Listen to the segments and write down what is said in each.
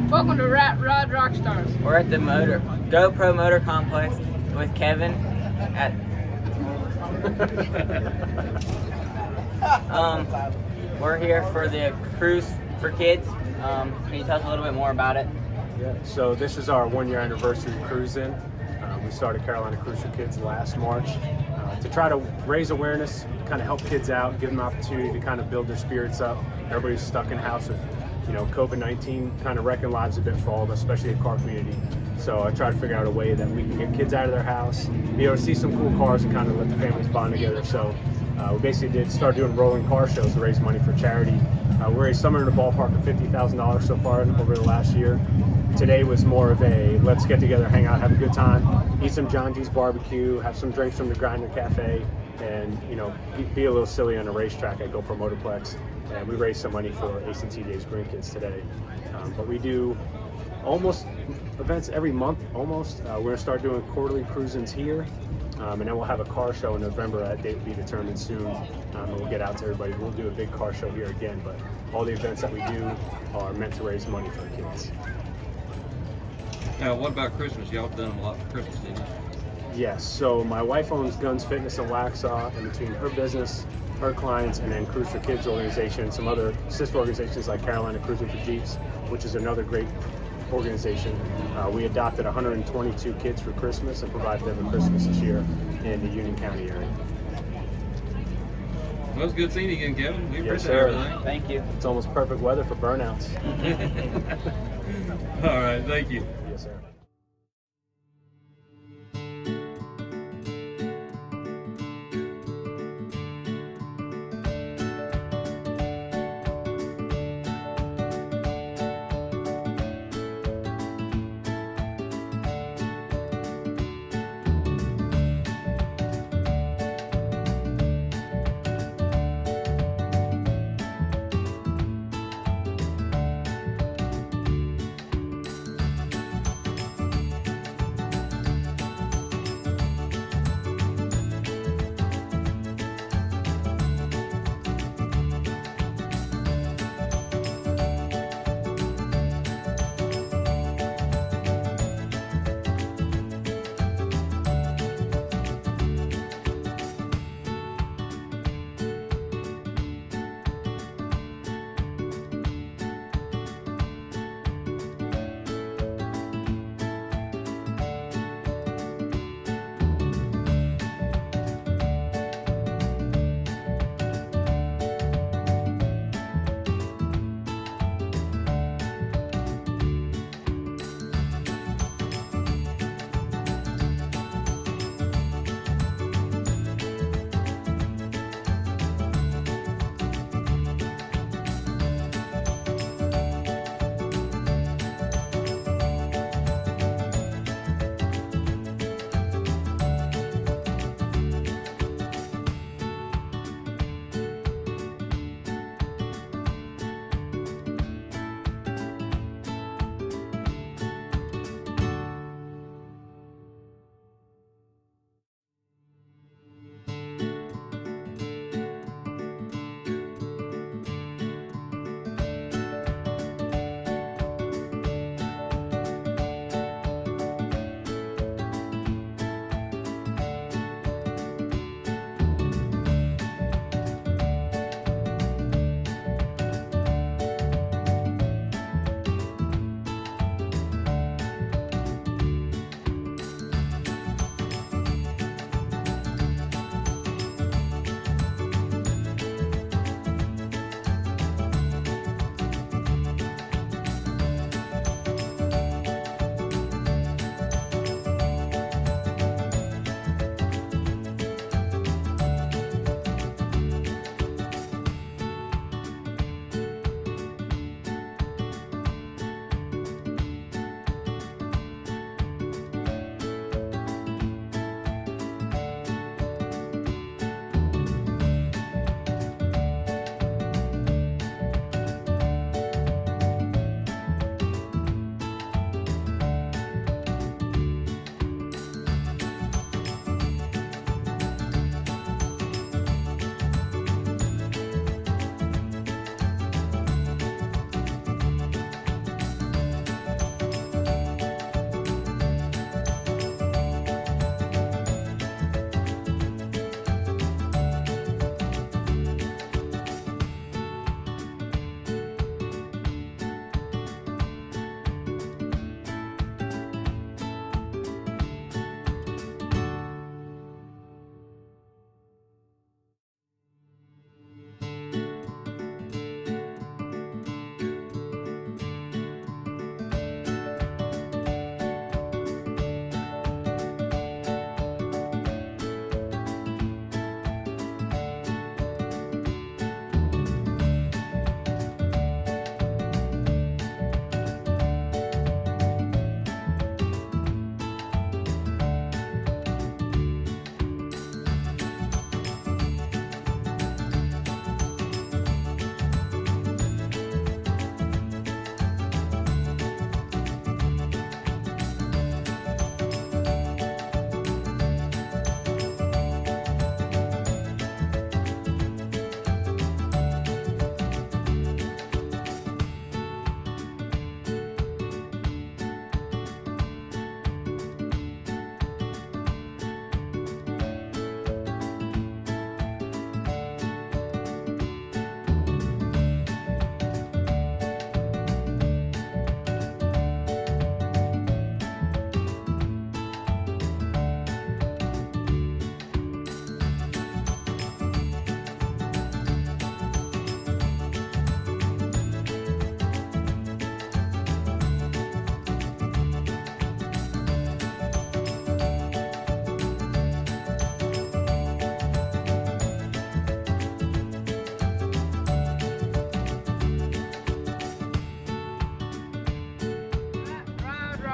Welcome to Rat Rod Rockstars. We're at the GoPro Motor Complex with Kevin at we're here for the cruise for kids. Can you tell us a little bit more about it? Yeah, so this is our 1 year anniversary cruise-in. We started Carolina Cruise for Kids last March to try to raise awareness, kind of help kids out, give them an opportunity to kind of build their spirits up. Everybody's stuck in house with, COVID-19 kind of wrecking lives a bit for all of us, especially the car community. So I try to figure out a way that we can get kids out of their house, be able to see some cool cars and kind of let the families bond together. So we basically start doing rolling car shows to raise money for charity. We raised somewhere in the ballpark of $50,000 so far over the last year. Today was more of a let's get together, hang out, have a good time, eat some John G's barbecue, have some drinks from the Grinder Cafe, and be a little silly on a racetrack at GoPro Motorplex. And we raised some money for Ace and TJ's Green Kids today. But we do almost events every month, almost. We're gonna start doing quarterly cruise-ins here. And then we'll have a car show in November. That date will be determined soon. And we'll get out to everybody. We'll do a big car show here again, but all the events that we do are meant to raise money for the kids. Now, what about Christmas? Y'all have done a lot for Christmas, didn't you? Yes, so my wife owns Guns Fitness in Waxhaw, and between her business, her clients, and then Cruise for Kids organization, some other sister organizations like Carolina Cruising for Jeeps, which is another great organization. We adopted 122 kids for Christmas and provided them a Christmas this year in the Union County area. Well, it's good seeing you again, Kevin. We Yes, appreciate sir. everything. Thank you. It's almost perfect weather for burnouts. All right, thank you. Yes, sir.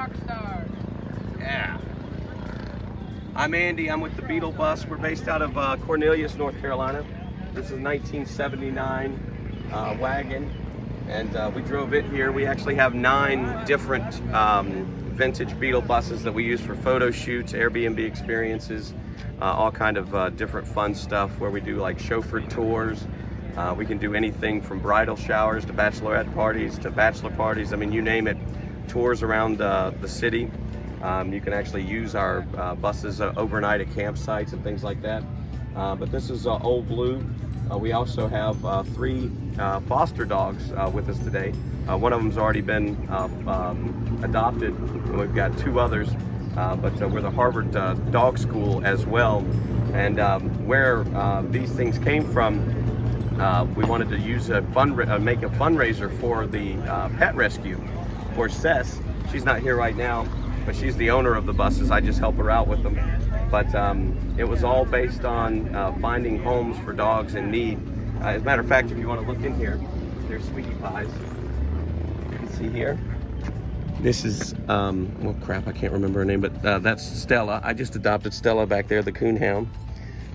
Rockstars. Yeah. I'm Andy. I'm with the Beetle Bus. We're based out of Cornelius, North Carolina. This is a 1979 wagon, and we drove it here. We actually have 9 different vintage Beetle buses that we use for photo shoots, Airbnb experiences, all kind of different fun stuff where we do like chauffeured tours. We can do anything from bridal showers to bachelorette parties to bachelor parties. I mean, you name it. Tours around the city. You can actually use our buses overnight at campsites and things like that. But this is Old Blue. We also have 3 foster dogs with us today. One of them's already been adopted, and we've got 2 others. But we're the Harvard Dog School as well. And where these things came from, we wanted to use make a fundraiser for the pet rescue for Cess. She's not here right now, but she's the owner of the buses. I just help her out with them. But it was all based on finding homes for dogs in need. As a matter of fact, if you want to look in here, there's Sweetie Pies. You can see here. This is, well, crap, I can't remember her name, but that's Stella. I just adopted Stella back there, the coonhound.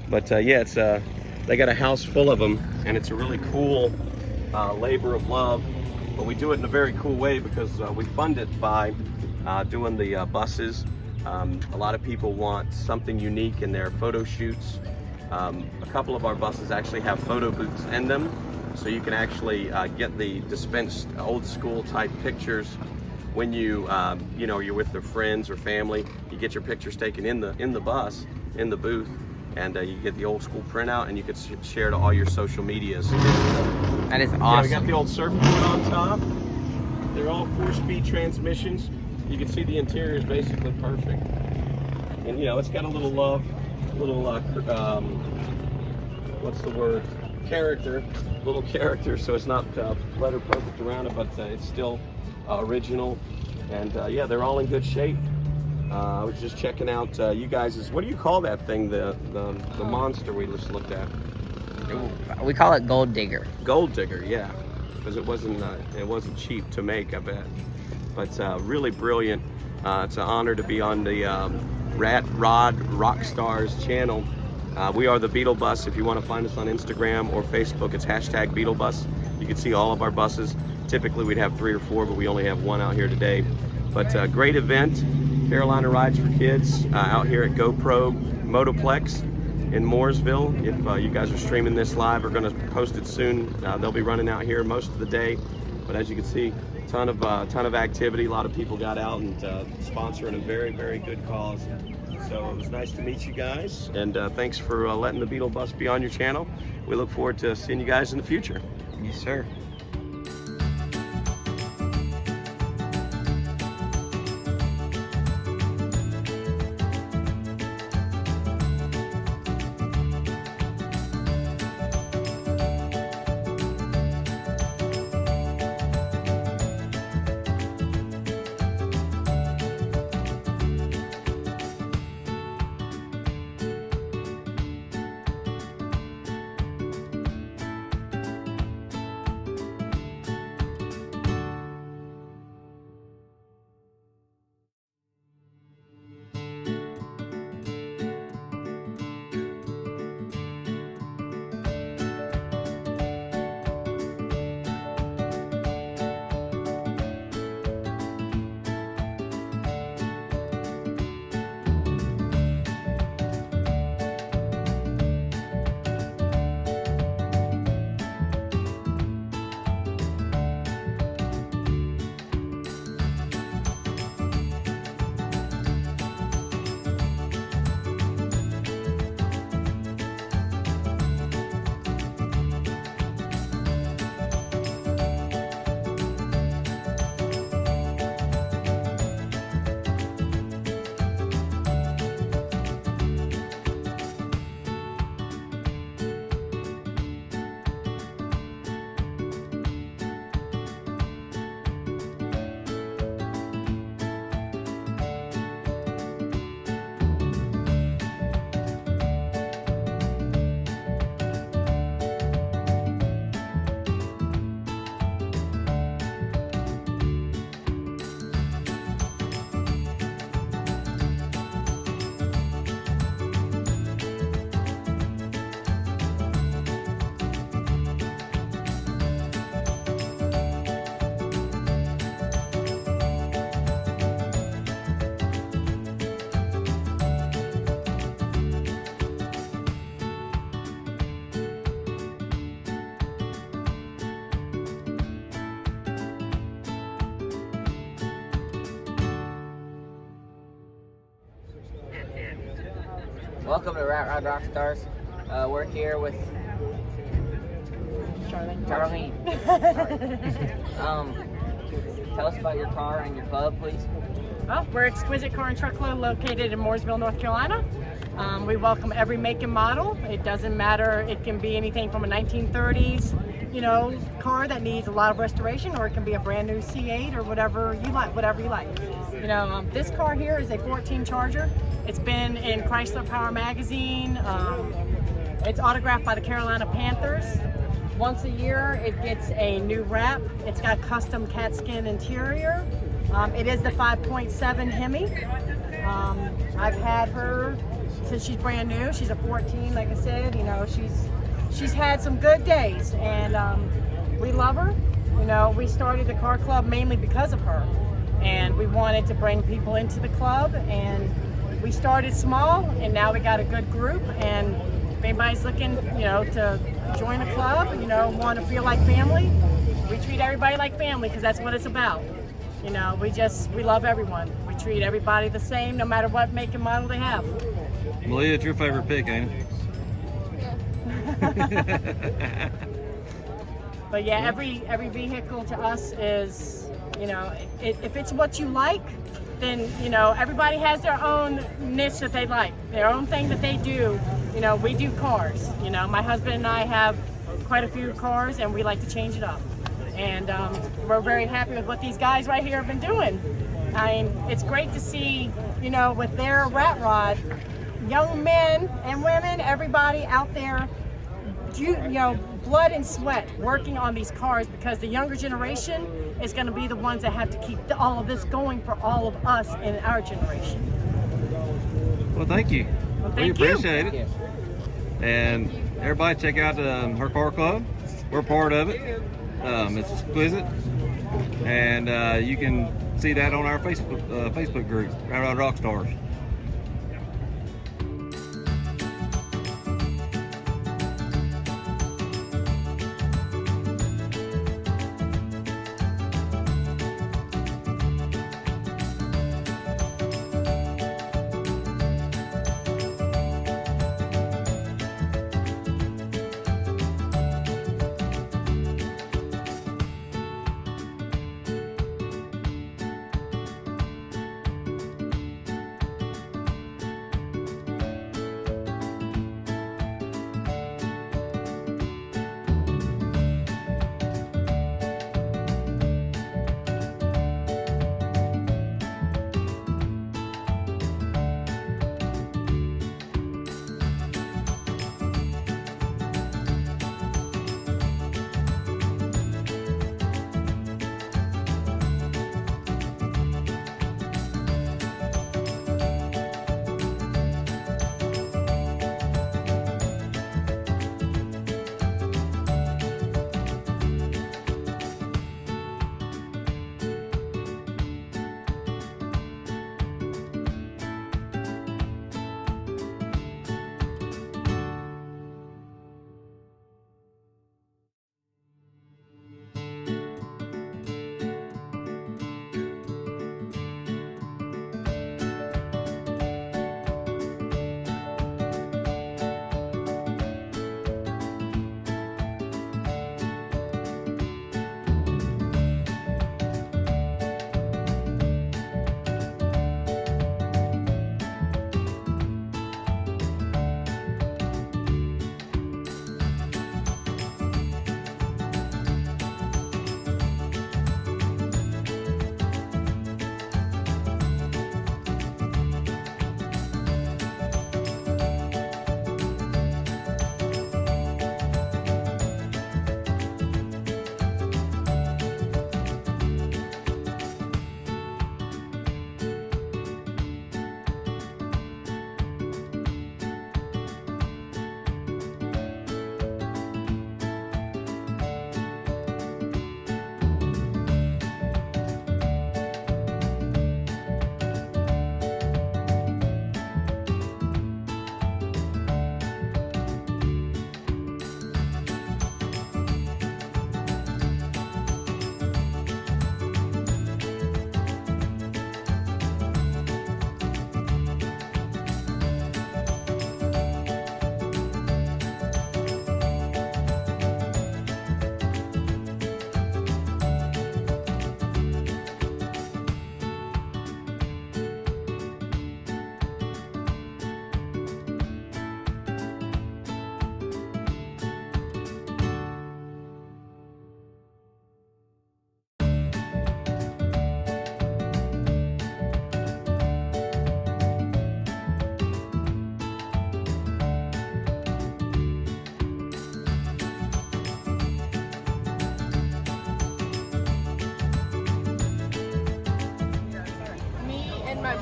But yeah, it's they got a house full of them, and it's a really cool labor of love. But we do it in a very cool way because we fund it by doing the buses. A lot of people want something unique in their photo shoots. A couple of our buses actually have photo booths in them, so you can actually get the dispensed old school type pictures when you you're with their friends or family. You get your pictures taken in the bus, in the booth, and you get the old school printout, and you can share to all your social medias. That is awesome. Yeah, we got the old surfboard on top. They're all 4-speed transmissions. You can see the interior is basically perfect. And it's got a little what's the word? Little character, so it's not letter perfect around it, but it's still original. And yeah, they're all in good shape. I was just checking out you guys' what do you call that thing, the monster we just looked at? We call it Gold Digger. Gold Digger, yeah, because it wasn't cheap to make, I bet. But really brilliant. It's an honor to be on the Rat Rod Rockstars channel. We are the Beetle Bus. If you want to find us on Instagram or Facebook, it's #BeetleBus. You can see all of our buses. Typically we'd have 3 or 4, but we only have 1 out here today. But great event, Carolina Rides for Kids, out here at GoPro Motoplex in Mooresville. If you guys are streaming this live, we're going to post it soon. They'll be running out here most of the day. But as you can see, ton of activity. A lot of people got out and sponsoring a very, very good cause. So it was nice to meet you guys, and thanks for letting the Beetle Bus be on your channel. We look forward to seeing you guys in the future. Yes, sir. Welcome to Rat Rod Rock Stars. We're here with Charlene. Sorry. Tell us about your car and your club, please. Well, we're Exquisite Car and Truckload located in Mooresville, North Carolina. We welcome every make and model. It doesn't matter. It can be anything from a 1930s, car that needs a lot of restoration, or it can be a brand new C8 or whatever you like. This car here is a 14 Charger. It's been in Chrysler Power Magazine. It's autographed by the Carolina Panthers. Once a year, it gets a new wrap. It's got custom cat skin interior. It is the 5.7 Hemi. I've had her since she's brand new. She's a 14, like I said. She's had some good days, and we love her. We started the car club mainly because of her, and we wanted to bring people into the club, and we started small, and now we got a good group. And if anybody's looking, to join a club, want to feel like family, we treat everybody like family because that's what it's about. We love everyone. We treat everybody the same, no matter what make and model they have. Malia, it's your favorite pick, ain't it? Yeah. But yeah, every vehicle to us is, if it's what you like, then, everybody has their own niche that they like, their own thing that they do. We do cars. My husband and I have quite a few cars, and we like to change it up. And we're very happy with what these guys right here have been doing. It's great to see, with their rat rod, young men and women, everybody out there, blood and sweat working on these cars, because the younger generation is going to be the ones that have to keep all of this going for all of us in our generation. Well, thank you. Well, We thank you. appreciate it. And everybody check out her car club. We're part of it. It's Exquisite. And you can see that on our Facebook group, Rat Rod Rock Stars.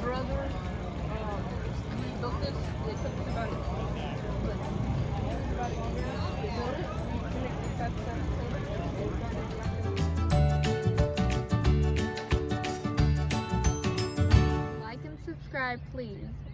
brother built this. It took us about a year to build it. Like and subscribe, please.